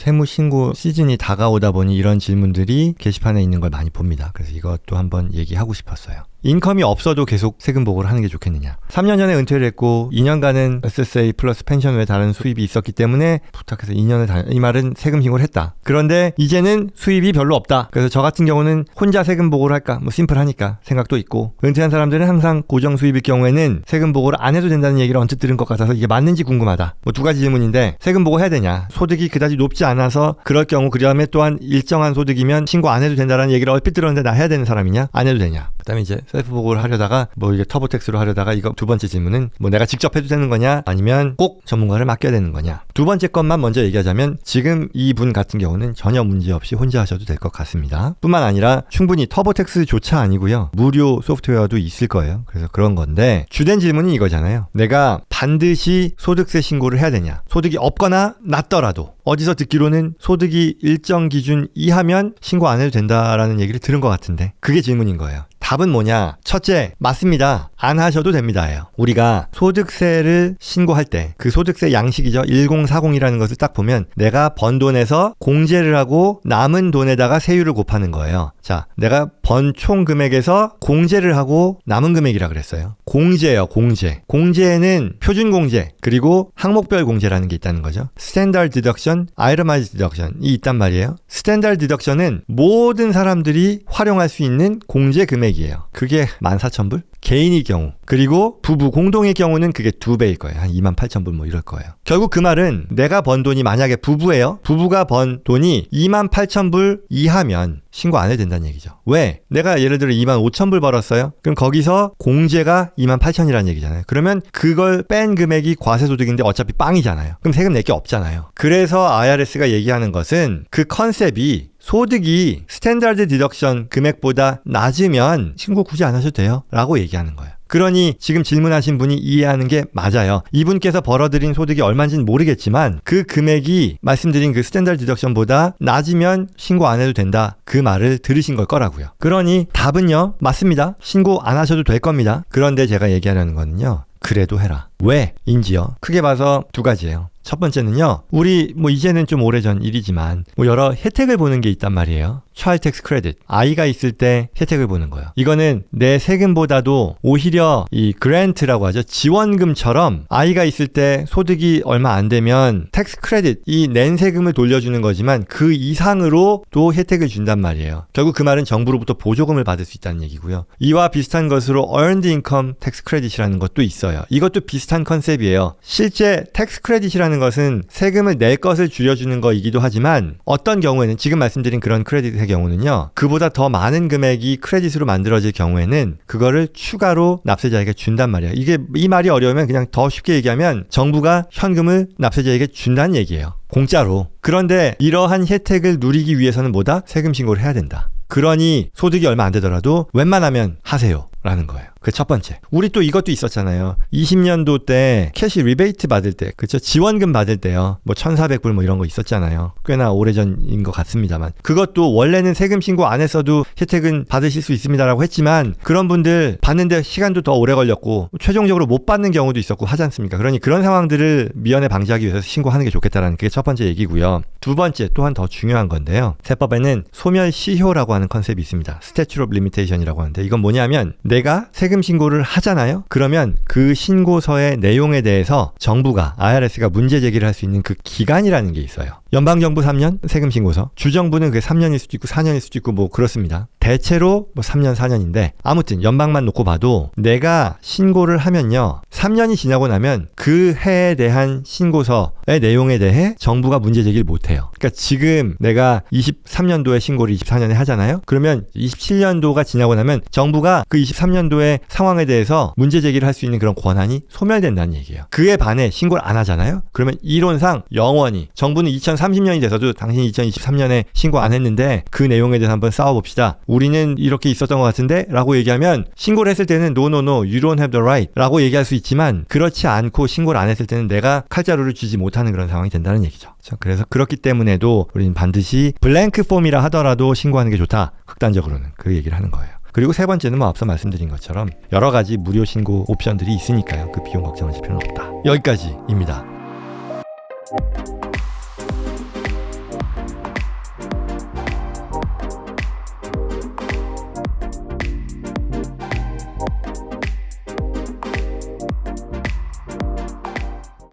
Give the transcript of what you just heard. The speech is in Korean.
세무신고 시즌이 다가오다 보니 이런 질문들이 게시판에 있는 걸 많이 봅니다. 그래서 이것도 한번 얘기하고 싶었어요. 인컴이 없어도 계속 세금 보고를 하는 게 좋겠느냐. 3년 전에 은퇴를 했고 2년간은 SSA 플러스 펜션 외 다른 수입이 있었기 때문에 부탁해서 2년을 이 말은 세금 신고를 했다. 그런데 이제는 수입이 별로 없다. 그래서 저 같은 경우는 혼자 세금 보고를 할까? 뭐 심플하니까 생각도 있고, 은퇴한 사람들은 항상 고정 수입일 경우에는 세금 보고를 안 해도 된다는 얘기를 언뜻 들은 것 같아서 이게 맞는지 궁금하다. 뭐 두 가지 질문인데, 세금 보고 해야 되냐? 소득이 그다지 높지 않아서 그럴 경우, 그 다음에 또한 일정한 소득이면 신고 안 해도 된다라는 얘기를 얼핏 들었는데 나 해야 되는 사람이냐? 안 해도 되냐? 그 다음에 이제 셀프 보고를 하려다가 뭐 이게 터보텍스로 하려다가, 이거 두 번째 질문은 뭐 내가 직접 해도 되는 거냐 아니면 꼭 전문가를 맡겨야 되는 거냐. 두 번째 것만 먼저 얘기하자면 지금 이분 같은 경우는 전혀 문제없이 혼자 하셔도 될 것 같습니다. 뿐만 아니라 충분히 터보텍스조차 아니고요, 무료 소프트웨어도 있을 거예요. 그래서 그런 건데, 주된 질문이 이거잖아요. 내가 반드시 소득세 신고를 해야 되냐. 소득이 없거나 낮더라도, 어디서 듣기로는 소득이 일정 기준 이하면 신고 안 해도 된다라는 얘기를 들은 것 같은데, 그게 질문인 거예요. 답은 뭐냐? 첫째, 맞습니다. 안 하셔도 됩니다예요. 우리가 소득세를 신고할 때 그 소득세 양식이죠. 1040이라는 것을 딱 보면 내가 번 돈에서 공제를 하고 남은 돈에다가 세율을 곱하는 거예요. 자, 내가 번 총 금액에서 공제를 하고 남은 금액이라 그랬어요. 공제예요, 공제. 공제에는 표준 공제 그리고 항목별 공제라는 게 있다는 거죠. 스탠다드 디덕션, 아이러마이즈 디덕션이 있단 말이에요. 스탠다드 디덕션은 모든 사람들이 활용할 수 있는 공제 금액이에요. 그게 14,000불? 개인의 경우, 그리고 부부 공동의 경우는 그게 2배일 거예요. 한 28,000불 뭐 이럴 거예요. 결국 그 말은 내가 번 돈이 만약에 부부예요. 부부가 번 돈이 28,000불 이하면 신고 안 해도 된다는 얘기죠. 왜? 내가 예를 들어 25,000불 벌었어요. 그럼 거기서 공제가 28,000이라는 얘기잖아요. 그러면 그걸 뺀 금액이 과세소득인데 어차피 빵이잖아요. 그럼 세금 낼 게 없잖아요. 그래서 IRS가 얘기하는 것은 그 컨셉이, 소득이 스탠다드 디덕션 금액보다 낮으면 신고 굳이 안 하셔도 돼요 라고 얘기하는 거예요. 그러니 지금 질문하신 분이 이해하는 게 맞아요. 이분께서 벌어들인 소득이 얼마인지는 모르겠지만 그 금액이 말씀드린 그 스탠다드 디덕션보다 낮으면 신고 안 해도 된다, 그 말을 들으신 걸 거라고요. 그러니 답은요, 맞습니다. 신고 안 하셔도 될 겁니다. 그런데 제가 얘기하려는 거는요, 그래도 해라. 왜? 인지요. 크게 봐서 두 가지예요. 첫 번째는요, 우리 뭐 이제는 좀 오래전 일이지만 뭐 여러 혜택을 보는 게 있단 말이에요. 차일드 텍스 크레딧, 아이가 있을 때 혜택을 보는 거예요. 이거는 내 세금보다도 오히려 이 그랜트라고 하죠. 지원금처럼 아이가 있을 때 소득이 얼마 안 되면 텍스 크레딧, 이 낸 세금을 돌려주는 거지만 그 이상으로 또 혜택을 준단 말이에요. 결국 그 말은 정부로부터 보조금을 받을 수 있다는 얘기고요. 이와 비슷한 것으로 earned income tax credit이라는 것도 있어요. 이것도 비슷한 컨셉이에요. 실제 텍스 크레딧이라는 것은 세금을 낼 것을 줄여주는 거이기도 하지만, 어떤 경우에는 지금 말씀드린 그런 크레딧의 경우는요, 그보다 더 많은 금액이 크레딧으로 만들어질 경우에는 그거를 추가로 납세자에게 준단 말이에요. 이 말이 어려우면 그냥 더 쉽게 얘기하면 정부가 현금을 납세자에게 준다는 얘기예요. 공짜로. 그런데 이러한 혜택을 누리기 위해서는 뭐다? 세금 신고를 해야 된다. 그러니 소득이 얼마 안 되더라도 웬만하면 하세요 라는 거예요. 그 첫 번째. 우리 또 이것도 있었잖아요. 20년도 때 캐시 리베이트 받을 때, 그쵸? 지원금 받을 때요. 뭐 1,400불 뭐 이런 거 있었잖아요. 꽤나 오래전인 것 같습니다만. 그것도 원래는 세금 신고 안 했어도 혜택은 받으실 수 있습니다라고 했지만, 그런 분들 받는데 시간도 더 오래 걸렸고 최종적으로 못 받는 경우도 있었고 하지 않습니까? 그러니 그런 상황들을 미연에 방지하기 위해서 신고하는 게 좋겠다라는 게 첫 번째 얘기고요. 두 번째, 또한 더 중요한 건데요. 세법에는 소멸시효라고 하는 컨셉이 있습니다. Statute of Limitation이라고 하는데, 이건 뭐냐면 내가 세금 신고를 하잖아요. 그러면 그 신고서의 내용에 대해서 정부가, IRS가 문제 제기를 할 수 있는 그 기간이라는 게 있어요. 연방정부 3년 세금 신고서, 주정부는 그게 3년일 수도 있고 4년일 수도 있고 뭐 그렇습니다. 대체로 뭐 3년 4년인데 아무튼 연방만 놓고 봐도 내가 신고를 하면요, 3년이 지나고 나면 그 해에 대한 신고서의 내용에 대해 정부가 문제 제기를 못해요. 그러니까 지금 내가 23년도에 신고를 24년에 하잖아요. 그러면 27년도가 지나고 나면 정부가 그 23년도의 상황에 대해서 문제 제기를 할 수 있는 그런 권한이 소멸된다는 얘기예요. 그에 반해 신고를 안 하잖아요. 그러면 이론상 영원히 정부는 2030년이 돼서도 당신이 2023년에 신고 안 했는데 그 내용에 대해서 한번 싸워봅시다. 우리는 이렇게 있었던 것 같은데? 라고 얘기하면, 신고를 했을 때는 no, you don't have the right 라고 얘기할 수 있지만, 그렇지 않고 신고를 안 했을 때는 내가 칼자루를 쥐지 못하는 그런 상황이 된다는 얘기죠. 그래서 그렇기 때문에도 우리는 반드시 블랭크 폼이라 하더라도 신고하는 게 좋다. 극단적으로는 그 얘기를 하는 거예요. 그리고 세 번째는 뭐 앞서 말씀드린 것처럼 여러 가지 무료 신고 옵션들이 있으니까요. 그 비용 걱정하실 필요는 없다. 여기까지입니다.